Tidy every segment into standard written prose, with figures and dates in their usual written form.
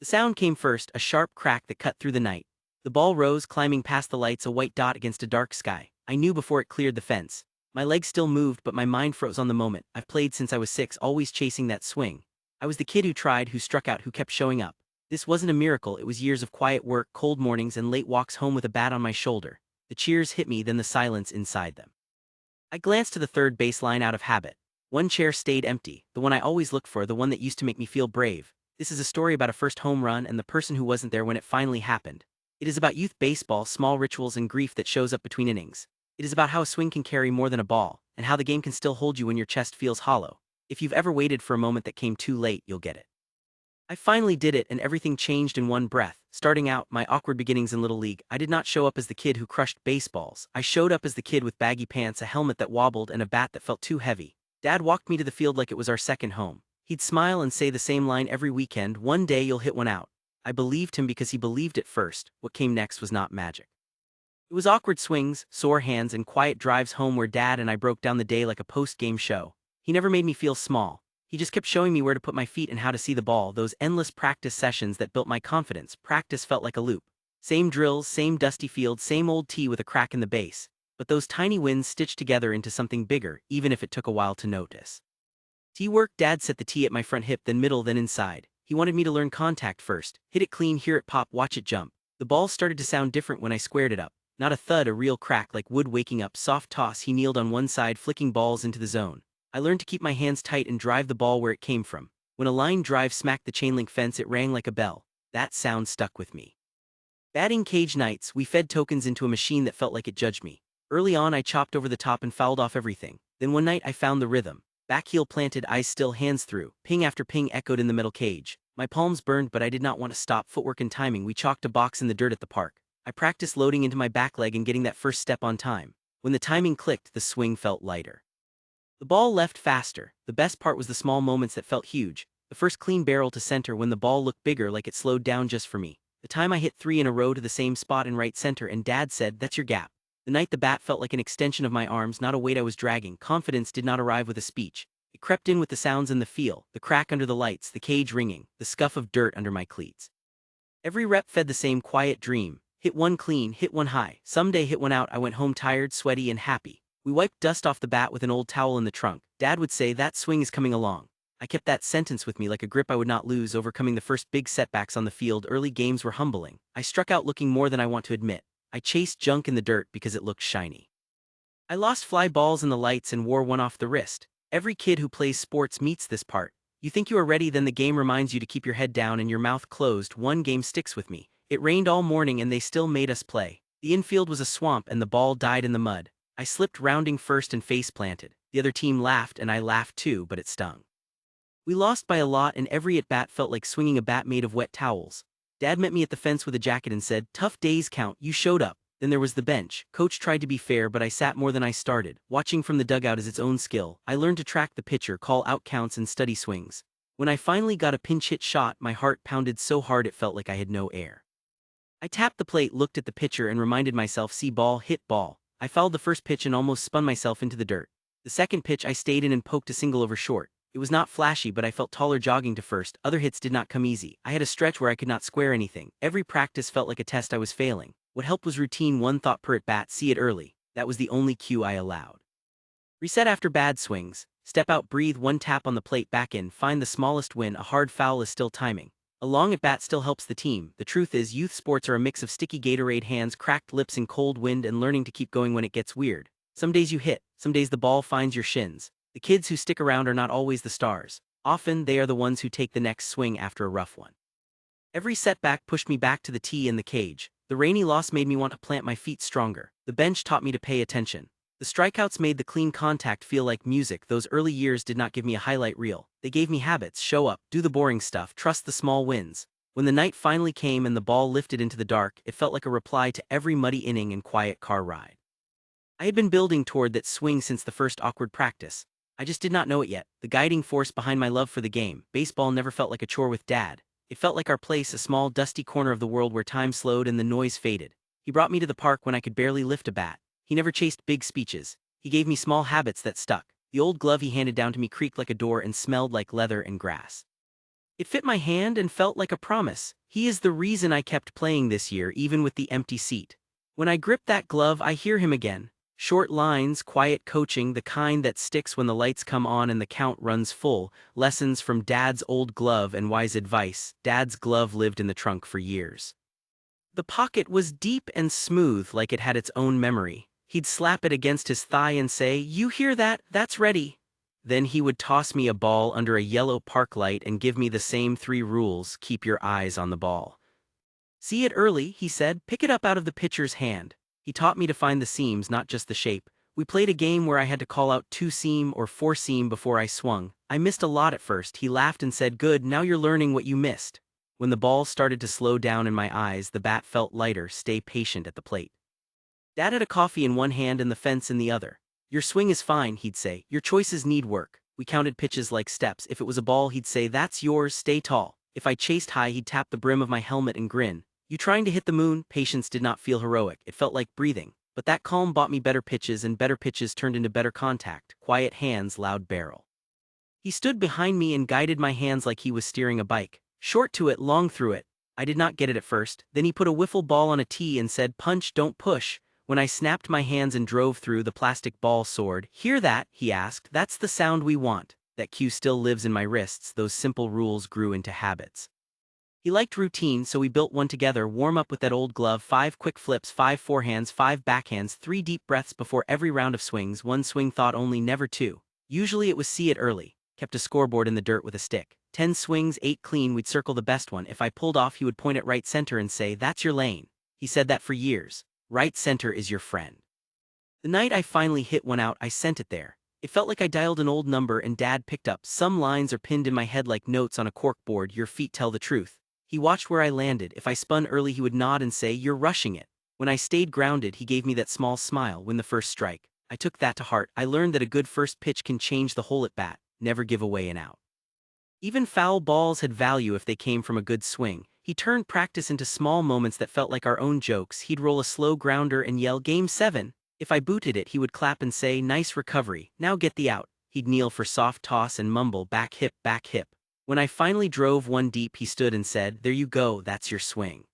The sound came first, a sharp crack that cut through the night. The ball rose, climbing past the lights, a white dot against a dark sky. I knew before it cleared the fence. My legs still moved, but my mind froze on the moment. I've played since I was 6, always chasing that swing. I was the kid who tried, who struck out, who kept showing up. This wasn't a miracle, it was years of quiet work, cold mornings, and late walks home with a bat on my shoulder. The cheers hit me, then the silence inside them. I glanced to the third baseline out of habit. One chair stayed empty, the one I always looked for, the one that used to make me feel brave. This is a story about a first home run and the person who wasn't there when it finally happened. It is about youth baseball, small rituals, and grief that shows up between innings. It is about how a swing can carry more than a ball, and how the game can still hold you when your chest feels hollow. If you've ever waited for a moment that came too late, you'll get it. I finally did it, and everything changed in one breath. Starting out, my awkward beginnings in Little League, I did not show up as the kid who crushed baseballs. I showed up as the kid with baggy pants, a helmet that wobbled, and a bat that felt too heavy. Dad walked me to the field like it was our second home. He'd smile and say the same line every weekend: "One day you'll hit one out." I believed him because he believed it first. What came next was not magic. It was awkward swings, sore hands, and quiet drives home where Dad and I broke down the day like a post-game show. He never made me feel small. He just kept showing me where to put my feet and how to see the ball. Those endless practice sessions that built my confidence. Practice felt like a loop. Same drills, same dusty field, same old tee with a crack in the base. But those tiny wins stitched together into something bigger, even if it took a while to notice. Tee work. Dad set the tee at my front hip, then middle, then inside. He wanted me to learn contact first. Hit it clean, hear it pop, watch it jump. The ball started to sound different when I squared it up. Not a thud, a real crack, like wood waking up. Soft toss. He kneeled on one side, flicking balls into the zone. I learned to keep my hands tight and drive the ball where it came from. When a line drive smacked the chain link fence, it rang like a bell. That sound stuck with me. Batting cage nights, we fed tokens into a machine that felt like it judged me. Early on, I chopped over the top and fouled off everything. Then one night I found the rhythm. Back heel planted, eyes still, hands through. Ping after ping echoed in the middle cage. My palms burned, but I did not want to stop. Footwork and timing. We chalked a box in the dirt at the park. I practiced loading into my back leg and getting that first step on time. When the timing clicked, the swing felt lighter. The ball left faster. The best part was the small moments that felt huge. The first clean barrel to center when the ball looked bigger, like it slowed down just for me. The time I hit 3 in a row to the same spot in right center, and Dad said, "That's your gap." The night the bat felt like an extension of my arms, not a weight I was dragging. Confidence did not arrive with a speech. It crept in with the sounds and the feel, the crack under the lights, the cage ringing, the scuff of dirt under my cleats. Every rep fed the same quiet dream. Hit one clean, hit one high. Someday hit one out. I went home tired, sweaty, and happy. We wiped dust off the bat with an old towel in the trunk. Dad would say, "That swing is coming along." I kept that sentence with me like a grip I would not lose. Overcoming the first big setbacks on the field, early games were humbling. I struck out looking more than I want to admit. I chased junk in the dirt because it looked shiny. I lost fly balls in the lights and wore one off the wrist. Every kid who plays sports meets this part. You think you are ready, then the game reminds you to keep your head down and your mouth closed. One game sticks with me. It rained all morning and they still made us play. The infield was a swamp and the ball died in the mud. I slipped rounding first and face planted. The other team laughed and I laughed too, but it stung. We lost by a lot and every at-bat felt like swinging a bat made of wet towels. Dad met me at the fence with a jacket and said, "Tough days count, you showed up." Then there was the bench. Coach tried to be fair, but I sat more than I started. Watching from the dugout is its own skill. I learned to track the pitcher, call out counts, and study swings. When I finally got a pinch hit shot, my heart pounded so hard it felt like I had no air. I tapped the plate, looked at the pitcher, and reminded myself, "See ball, hit ball." I fouled the first pitch and almost spun myself into the dirt. The second pitch I stayed in and poked a single over short. It was not flashy, but I felt taller jogging to first. Other hits did not come easy. I had a stretch where I could not square anything. Every practice felt like a test I was failing. What helped was routine, one thought per at-bat: see it early. That was the only cue I allowed. Reset after bad swings. Step out, breathe, one tap on the plate, back in, find the smallest win. A hard foul is still timing. A long at-bat still helps the team. The truth is, youth sports are a mix of sticky Gatorade hands, cracked lips in cold wind, and learning to keep going when it gets weird. Some days you hit, some days the ball finds your shins. The kids who stick around are not always the stars. Often, they are the ones who take the next swing after a rough one. Every setback pushed me back to the tee and the cage. The rainy loss made me want to plant my feet stronger. The bench taught me to pay attention. The strikeouts made the clean contact feel like music. Those early years did not give me a highlight reel. They gave me habits: show up, do the boring stuff, trust the small wins. When the night finally came and the ball lifted into the dark, it felt like a reply to every muddy inning and quiet car ride. I had been building toward that swing since the first awkward practice. I just did not know it yet. The guiding force behind my love for the game. Baseball never felt like a chore with Dad. It felt like our place, a small, dusty corner of the world where time slowed and the noise faded. He brought me to the park when I could barely lift a bat. He never chased big speeches. He gave me small habits that stuck. The old glove he handed down to me creaked like a door and smelled like leather and grass. It fit my hand and felt like a promise. He is the reason I kept playing this year even with the empty seat. When I grip that glove I hear him again. Short lines, quiet coaching, the kind that sticks when the lights come on and the count runs full. Lessons from Dad's old glove and wise advice. Dad's glove lived in the trunk for years. The pocket was deep and smooth like it had its own memory. He'd slap it against his thigh and say, "You hear that? That's ready." Then he would toss me a ball under a yellow park light and give me the same 3 rules: keep your eyes on the ball. See it early, he said, pick it up out of the pitcher's hand. He taught me to find the seams, not just the shape. We played a game where I had to call out 2-seam or 4-seam before I swung. I missed a lot at first. He laughed and said, "Good, now you're learning what you missed." When the ball started to slow down in my eyes, the bat felt lighter. Stay patient at the plate. Dad had a coffee in one hand and the fence in the other. "Your swing is fine," he'd say. "Your choices need work." We counted pitches like steps. If it was a ball, he'd say, "That's yours, stay tall." If I chased high, he'd tap the brim of my helmet and grin. "You trying to hit the moon?" Patience did not feel heroic. It felt like breathing. But that calm bought me better pitches, and better pitches turned into better contact. Quiet hands, loud barrel. He stood behind me and guided my hands like he was steering a bike. Short to it, long through it. I did not get it at first. Then he put a wiffle ball on a tee and said, "Punch, don't push." When I snapped my hands and drove through, the plastic ball soared. "Hear that?" he asked. "That's the sound we want." That cue still lives in my wrists. Those simple rules grew into habits. He liked routine, so we built one together. Warm up with that old glove, 5 quick flips, 5 forehands, 5 backhands, 3 deep breaths before every round of swings, 1 swing thought only, never 2. Usually it was see it early. Kept a scoreboard in the dirt with a stick. 10 swings, 8 clean, we'd circle the best one. If I pulled off, he would point at right center and say, "That's your lane." He said that for years. Right center is your friend. The night I finally hit one out, I sent it there. It felt like I dialed an old number and Dad picked up. Some lines are pinned in my head like notes on a corkboard. "Your feet tell the truth." He watched where I landed. If I spun early, he would nod and say, "You're rushing it." When I stayed grounded, he gave me that small smile. When the first strike. I took that to heart. I learned that a good first pitch can change the whole at bat. Never give away an out. Even foul balls had value if they came from a good swing. He turned practice into small moments that felt like our own jokes. He'd roll a slow grounder and yell, "Game 7. If I booted it, he would clap and say, "Nice recovery, now get the out." He'd kneel for soft toss and mumble, "Back hip, back hip." When I finally drove one deep, he stood and said, "There you go, that's your swing."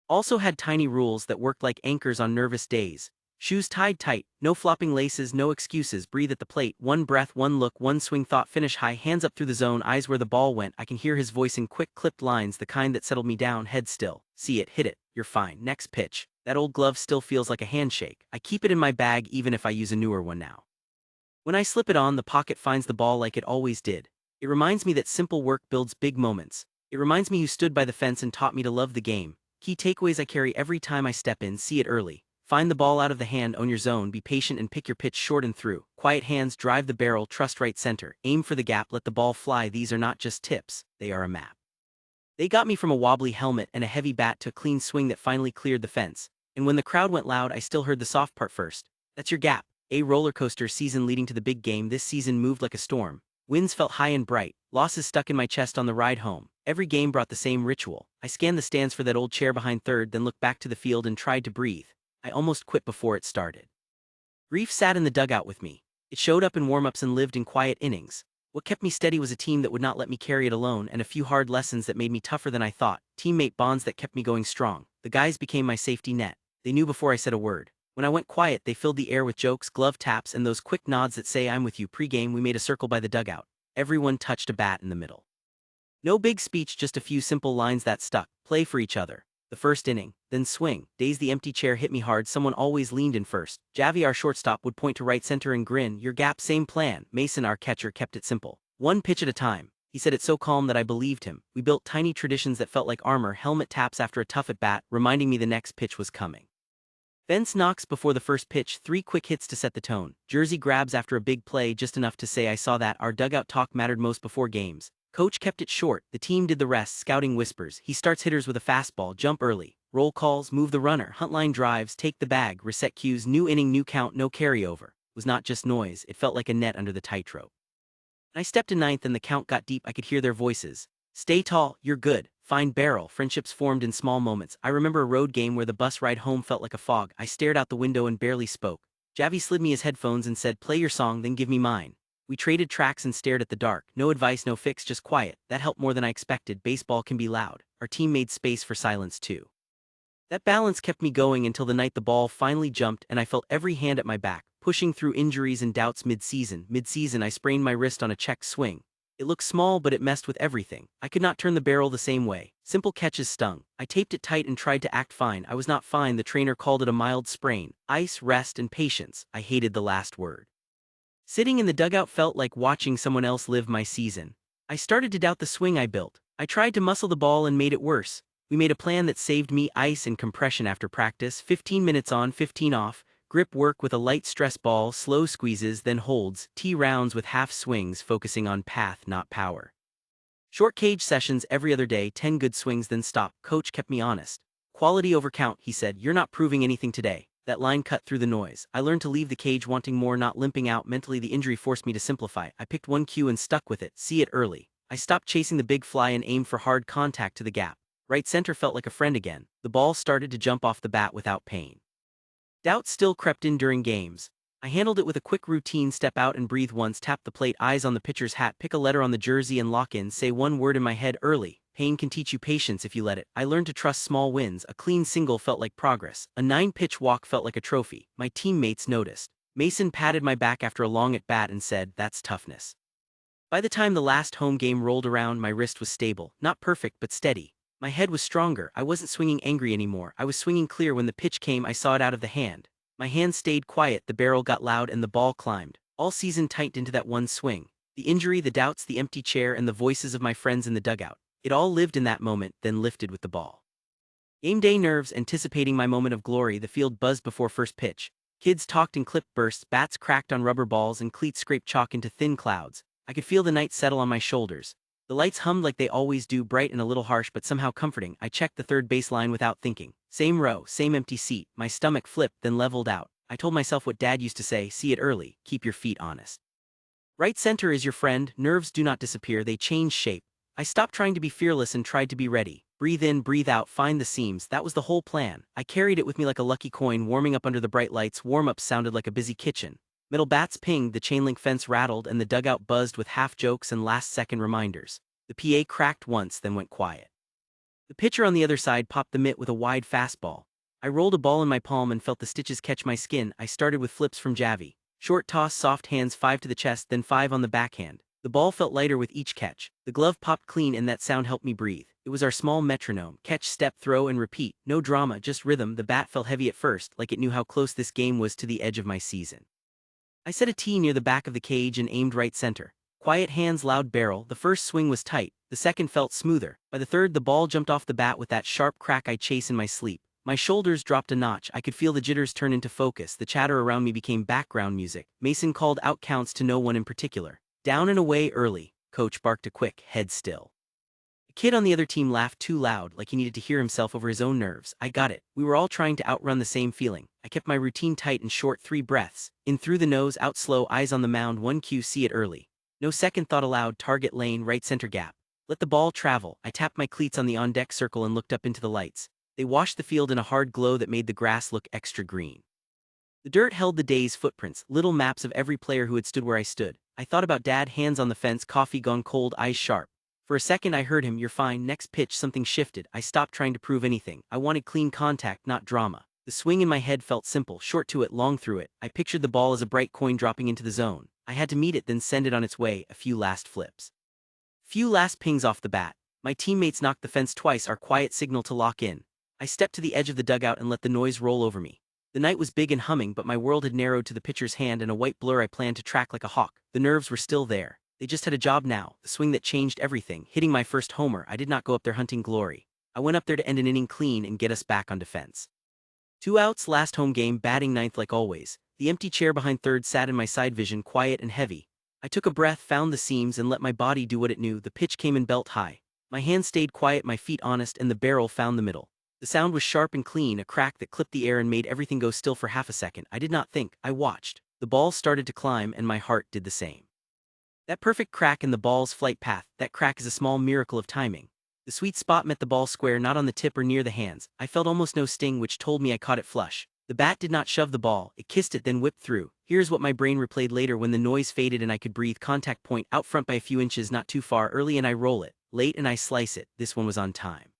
Also had tiny rules that worked like anchors on nervous days. Shoes tied tight, no flopping laces, no excuses, breathe at the plate, 1 breath, 1 look, 1 swing thought, finish high, hands up through the zone, eyes where the ball went. I can hear his voice in quick clipped lines, the kind that settled me down, head still. "See it, hit it, you're fine, next pitch." That old glove still feels like a handshake. I keep it in my bag even if I use a newer one now. When I slip it on, the pocket finds the ball like it always did. It reminds me that simple work builds big moments. It reminds me who stood by the fence and taught me to love the game. Key takeaways I carry every time I step in: see it early. Find the ball out of the hand, own your zone, be patient and pick your pitch short and through. Quiet hands, drive the barrel, trust right center, aim for the gap, let the ball fly. These are not just tips, they are a map. They got me from a wobbly helmet and a heavy bat to a clean swing that finally cleared the fence. And when the crowd went loud, I still heard the soft part first. "That's your gap." A roller coaster season leading to the big game. This season moved like a storm. Winds felt high and bright. Losses stuck in my chest on the ride home. Every game brought the same ritual. I scanned the stands for that old chair behind third, then looked back to the field and tried to breathe. I almost quit before it started. Grief sat in the dugout with me. It showed up in warm-ups and lived in quiet innings. What kept me steady was a team that would not let me carry it alone, and a few hard lessons that made me tougher than I thought. Teammate bonds that kept me going strong. The guys became my safety net. They knew before I said a word. When I went quiet, they filled the air with jokes, glove taps, and those quick nods that say, "I'm with you." Pre-game, we made a circle by the dugout. Everyone touched a bat in the middle. No big speech, just a few simple lines that stuck. Play for each other. The first inning, then swing. Days the empty chair hit me hard. Someone always leaned in first. Javi, our shortstop, would point to right center and grin. "Your gap, same plan." Mason, our catcher, kept it simple. 1 pitch at a time. He said it so calm that I believed him. We built tiny traditions that felt like armor. Helmet taps after a tough at bat, reminding me the next pitch was coming. Fence knocks before the first pitch, 3 quick hits to set the tone. Jersey grabs after a big play, just enough to say I saw that. Our dugout talk mattered most before games. Coach kept it short, the team did the rest. Scouting whispers. He starts hitters with a fastball, jump early. Roll calls, move the runner, hunt line drives, take the bag, reset cues, new inning, new count, no carryover. It was not just noise, it felt like a net under the tightrope. I stepped to ninth and the count got deep. I could hear their voices. "Stay tall, you're good. Find barrel." Friendships formed in small moments. I remember a road game where the bus ride home felt like a fog. I stared out the window and barely spoke. Javi slid me his headphones and said, "Play your song, then give me mine." We traded tracks and stared at the dark. No advice, no fix, just quiet. That helped more than I expected. Baseball can be loud. Our team made space for silence too. That balance kept me going until the night the ball finally jumped and I felt every hand at my back, pushing through injuries and doubts mid-season. Mid-season I sprained my wrist on a check swing. It looked small but it messed with everything. I could not turn the barrel the same way. Simple catches stung. I taped it tight and tried to act fine. I was not fine. The trainer called it a mild sprain. Ice, rest, and patience. I hated the last word. Sitting in the dugout felt like watching someone else live my season. I started to doubt the swing I built. I tried to muscle the ball and made it worse. We made a plan that saved me ice and compression after practice, 15 minutes on, 15 off, grip work with a light stress ball, slow squeezes, then holds, tee rounds with half swings focusing on path, not power. Short cage sessions every other day, 10 good swings then stop. Coach kept me honest. Quality over count, he said, you're not proving anything today. That line cut through the noise. I learned to leave the cage wanting more, not limping out. Mentally the injury forced me to simplify. I picked one cue and stuck with it, see it early. I stopped chasing the big fly and aimed for hard contact to the gap. Right center felt like a friend again. The ball started to jump off the bat without pain. Doubt still crept in during games. I handled it with a quick routine: step out and breathe once, tap the plate, eyes on the pitcher's hat, pick a letter on the jersey and lock in, say one word in my head early. Pain can teach you patience if you let it. I learned to trust small wins. A clean single felt like progress. A 9-pitch walk felt like a trophy. My teammates noticed. Mason patted my back after a long at bat and said, that's toughness. By the time the last home game rolled around, my wrist was stable, not perfect but steady. My head was stronger. I wasn't swinging angry anymore. I was swinging clear. When the pitch came, I saw it out of the hand. My hand stayed quiet, the barrel got loud and the ball climbed. All season tight into that one swing. The injury, the doubts, the empty chair, and the voices of my friends in the dugout. It all lived in that moment, then lifted with the ball. Game day nerves, anticipating my moment of glory. The field buzzed before first pitch. Kids talked in clip bursts, bats cracked on rubber balls, and cleats scraped chalk into thin clouds. I could feel the night settle on my shoulders. The lights hummed like they always do, bright and a little harsh but somehow comforting. I checked the third base line without thinking. Same row, same empty seat. My stomach flipped, then leveled out. I told myself what Dad used to say, see it early, keep your feet honest. Right center is your friend. Nerves do not disappear, they change shape. I stopped trying to be fearless and tried to be ready. Breathe in, breathe out, find the seams. That was the whole plan. I carried it with me like a lucky coin, warming up under the bright lights. Warm-ups sounded like a busy kitchen. Middle bats pinged, the chain link fence rattled, and the dugout buzzed with half jokes and last-second reminders. The PA cracked once, then went quiet. The pitcher on the other side popped the mitt with a wide fastball. I rolled a ball in my palm and felt the stitches catch my skin. I started with flips from Javi. Short toss, soft hands, 5 to the chest, then 5 on the backhand. The ball felt lighter with each catch. The glove popped clean and that sound helped me breathe. It was our small metronome. Catch, step, throw, and repeat. No drama, just rhythm. The bat felt heavy at first, like it knew how close this game was to the edge of my season. I set a tee near the back of the cage and aimed right center. Quiet hands, loud barrel. The first swing was tight. The second felt smoother. By the third, the ball jumped off the bat with that sharp crack I chase in my sleep. My shoulders dropped a notch. I could feel the jitters turn into focus. The chatter around me became background music. Mason called out counts to no one in particular. Down and away early. Coach barked a quick, head still. A kid on the other team laughed too loud, like he needed to hear himself over his own nerves. I got it. We were all trying to outrun the same feeling. I kept my routine tight and short, 3 breaths. In through the nose, out slow, eyes on the mound, 1 cue, see it early. No second thought allowed, target lane, right center gap. Let the ball travel. I tapped my cleats on the on-deck circle and looked up into the lights. They washed the field in a hard glow that made the grass look extra green. The dirt held the day's footprints, little maps of every player who had stood where I stood. I thought about Dad, hands on the fence, coffee gone cold, eyes sharp. For a second I heard him, you're fine. Next pitch, something shifted. I stopped trying to prove anything. I wanted clean contact, not drama. The swing in my head felt simple, short to it, long through it. I pictured the ball as a bright coin dropping into the zone. I had to meet it, then send it on its way. A few last flips. Few last pings off the bat. My teammates knocked the fence twice, our quiet signal to lock in. I stepped to the edge of the dugout and let the noise roll over me. The night was big and humming, but my world had narrowed to the pitcher's hand and a white blur I planned to track like a hawk. The nerves were still there. They just had a job now, the swing that changed everything. Hitting my first homer, I did not go up there hunting glory. I went up there to end an inning clean and get us back on defense. 2 outs, last home game, batting ninth like always. The empty chair behind third sat in my side vision, quiet and heavy. I took a breath, found the seams, and let my body do what it knew. The pitch came in belt high. My hands stayed quiet, my feet honest, and the barrel found the middle. The sound was sharp and clean, a crack that clipped the air and made everything go still for half a second. I did not think, I watched. The ball started to climb and my heart did the same. That perfect crack in the ball's flight path, that crack is a small miracle of timing. The sweet spot met the ball square, not on the tip or near the hands. I felt almost no sting, which told me I caught it flush. The bat did not shove the ball, it kissed it then whipped through. Here's what my brain replayed later when the noise faded and I could breathe. Contact point out front by a few inches, not too far. Early and I roll it, late and I slice it. This one was on time.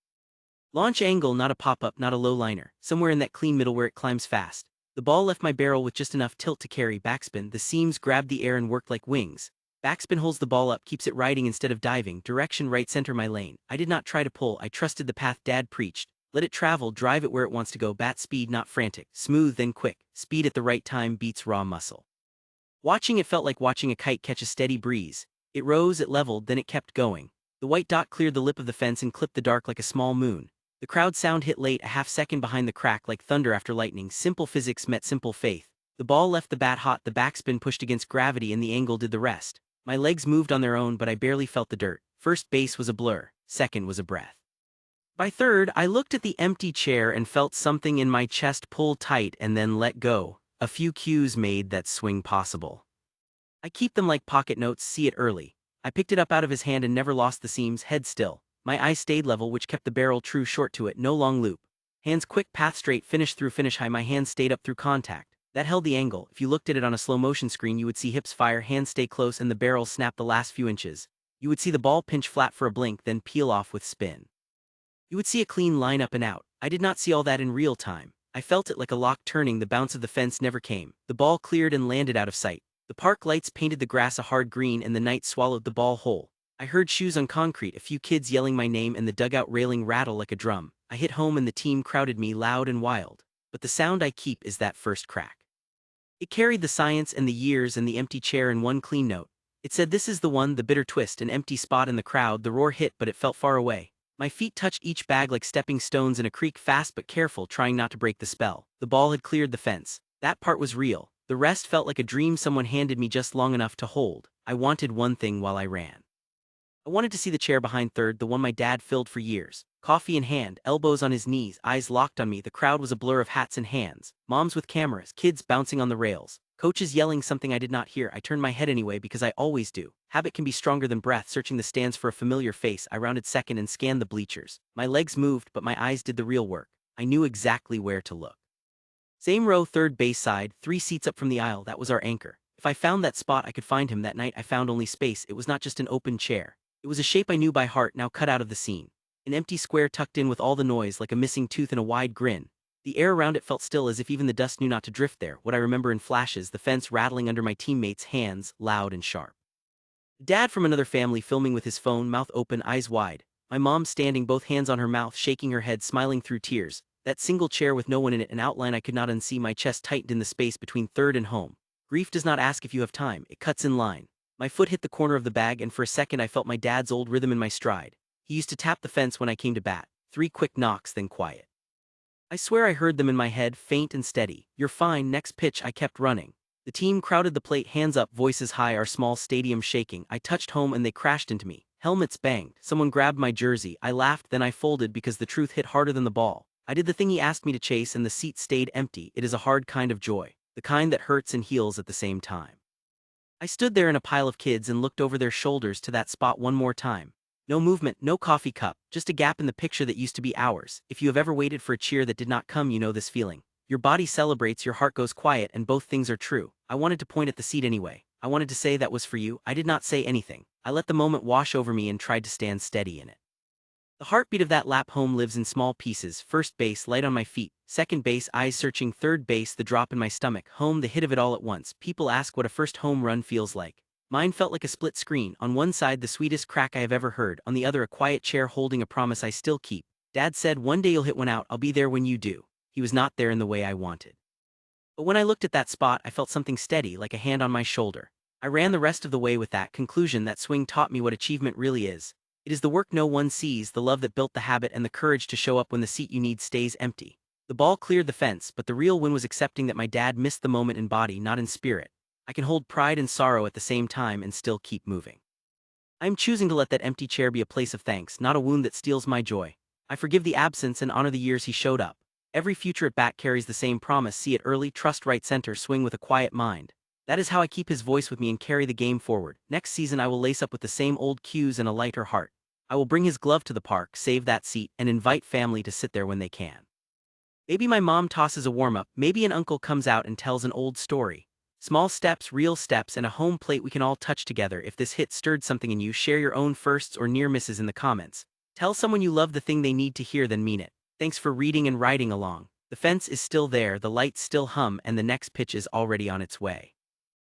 Launch angle, not a pop-up, not a low liner. Somewhere in that clean middle where it climbs fast. The ball left my barrel with just enough tilt to carry. Backspin, the seams grabbed the air and worked like wings. Backspin holds the ball up, keeps it riding instead of diving. Direction right center my lane. I did not try to pull, I trusted the path Dad preached. Let it travel, drive it where it wants to go. Bat speed, not frantic. Smooth then quick. Speed at the right time beats raw muscle. Watching it felt like watching a kite catch a steady breeze. It rose, it leveled, then it kept going. The white dot cleared the lip of the fence and clipped the dark like a small moon. The crowd sound hit late, a half second behind the crack like thunder after lightning. Simple physics met simple faith. The ball left the bat hot, the backspin pushed against gravity and the angle did the rest. My legs moved on their own but I barely felt the dirt. First base was a blur, second was a breath. By third, I looked at the empty chair and felt something in my chest pull tight and then let go. A few cues made that swing possible. I keep them like pocket notes, see it early. I picked it up out of his hand and never lost the seams, head still. My eyes stayed level, which kept the barrel true short to it, no long loop. Hands quick, path straight, finish through, finish high. My hands stayed up through contact. That held the angle. If you looked at it on a slow motion screen, you would see hips fire, hands stay close, and the barrel snap the last few inches. You would see the ball pinch flat for a blink, then peel off with spin. You would see a clean line up and out. I did not see all that in real time. I felt it like a lock turning, the bounce of the fence never came. The ball cleared and landed out of sight. The park lights painted the grass a hard green and the night swallowed the ball whole. I heard shoes on concrete, a few kids yelling my name and the dugout railing rattle like a drum. I hit home and the team crowded me loud and wild. But the sound I keep is that first crack. It carried the science and the years and the empty chair in one clean note. It said this is the one, the bitter twist, an empty spot in the crowd. The roar hit but it felt far away. My feet touched each bag like stepping stones in a creek, fast but careful, trying not to break the spell. The ball had cleared the fence. That part was real. The rest felt like a dream someone handed me just long enough to hold. I wanted one thing while I ran. I wanted to see the chair behind third, the one my dad filled for years. Coffee in hand, elbows on his knees, eyes locked on me. The crowd was a blur of hats and hands. Moms with cameras, kids bouncing on the rails. Coaches yelling something I did not hear. I turned my head anyway because I always do. Habit can be stronger than breath. Searching the stands for a familiar face, I rounded second and scanned the bleachers. My legs moved, but my eyes did the real work. I knew exactly where to look. Same row, third base side, 3 seats up from the aisle. That was our anchor. If I found that spot, I could find him. That night I found only space. It was not just an open chair. It was a shape I knew by heart, now cut out of the scene. An empty square tucked in with all the noise, like a missing tooth and a wide grin. The air around it felt still, as if even the dust knew not to drift there. What I remember in flashes, the fence rattling under my teammates' hands, loud and sharp. Dad from another family filming with his phone, mouth open, eyes wide. My mom standing, both hands on her mouth, shaking her head, smiling through tears. That single chair with no one in it, an outline I could not unsee. My chest tightened in the space between third and home. Grief does not ask if you have time, it cuts in line. My foot hit the corner of the bag and for a second I felt my dad's old rhythm in my stride. He used to tap the fence when I came to bat. 3 quick knocks, then quiet. I swear I heard them in my head, faint and steady. You're fine, next pitch. I kept running. The team crowded the plate, hands up, voices high, our small stadium shaking. I touched home and they crashed into me. Helmets banged. Someone grabbed my jersey. I laughed, then I folded because the truth hit harder than the ball. I did the thing he asked me to chase and the seat stayed empty. It is a hard kind of joy. The kind that hurts and heals at the same time. I stood there in a pile of kids and looked over their shoulders to that spot one more time. No movement, no coffee cup, just a gap in the picture that used to be ours. If you have ever waited for a cheer that did not come, you know this feeling. Your body celebrates, your heart goes quiet, and both things are true. I wanted to point at the seat anyway. I wanted to say that was for you. I did not say anything. I let the moment wash over me and tried to stand steady in it. The heartbeat of that lap home lives in small pieces. First base, light on my feet. Second base, eyes searching. Third base, the drop in my stomach. Home, the hit of it all at once. People ask what a first home run feels like. Mine felt like a split screen. On one side, the sweetest crack I have ever heard. On the other, a quiet chair holding a promise I still keep. Dad said, one day you'll hit one out. I'll be there when you do. He was not there in the way I wanted. But when I looked at that spot, I felt something steady, like a hand on my shoulder. I ran the rest of the way with that conclusion. That swing taught me what achievement really is. It is the work no one sees, the love that built the habit, and the courage to show up when the seat you need stays empty. The ball cleared the fence, but the real win was accepting that my dad missed the moment in body, not in spirit. I can hold pride and sorrow at the same time and still keep moving. I am choosing to let that empty chair be a place of thanks, not a wound that steals my joy. I forgive the absence and honor the years he showed up. Every future at bat carries the same promise: see it early, trust right center, swing with a quiet mind. That is how I keep his voice with me and carry the game forward. Next season I will lace up with the same old cues and a lighter heart. I will bring his glove to the park, save that seat, and invite family to sit there when they can. Maybe my mom tosses a warm-up, maybe an uncle comes out and tells an old story. Small steps, real steps, and a home plate we can all touch together. If this hit stirred something in you, share your own firsts or near misses in the comments. Tell someone you love the thing they need to hear, then mean it. Thanks for reading and riding along. The fence is still there, the lights still hum, and the next pitch is already on its way.